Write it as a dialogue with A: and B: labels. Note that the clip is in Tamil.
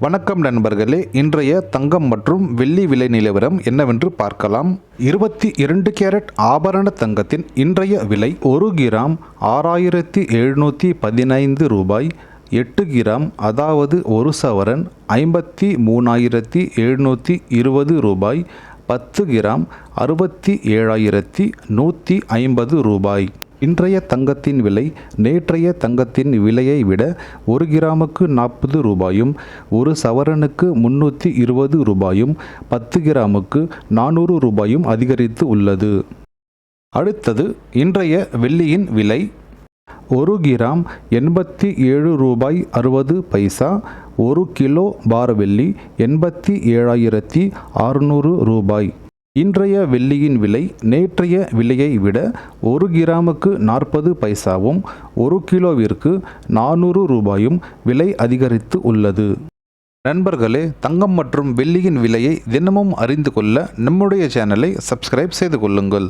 A: வணக்கம் நண்பர்களே, இன்றைய தங்கம் மற்றும் வெள்ளி விலை நிலவரம் என்னவென்று பார்க்கலாம். 22 கேரட் ஆபரண தங்கத்தின் இன்றைய விலை 1 கிராம் 6715 ரூபாய். 8 கிராம் அதாவது 1 சவரன் 53,720 ரூபாய். 10 கிராம் 67,150 ரூபாய். இன்றைய தங்கத்தின் விலை நேற்றைய தங்கத்தின் விலையை விட 1 கிராமுக்கு 40 ரூபாயும், 1 சவரனுக்கு 320 ரூபாயும், 10 கிராமுக்கு 400 ரூபாயும் அதிகரித்து உள்ளது. அடுத்தது இன்றைய வெள்ளியின் விலை 1 கிராம் 87 ரூபாய் 60 பைசா. 1 கிலோ பார் வெள்ளி 87,600 ரூபாய். இன்றைய வெள்ளியின் விலை நேற்றைய விலையை விட 1 கிராமுக்கு 40 பைசாவும், 1 கிலோவிற்கு 400 ரூபாயும் விலை அதிகரித்து உள்ளது. நண்பர்களே, தங்கம் மற்றும் வெள்ளியின் விலையை தினமும் அறிந்து கொள்ள நம்முடைய சேனலை சப்ஸ்கிரைப் செய்து கொள்ளுங்கள்.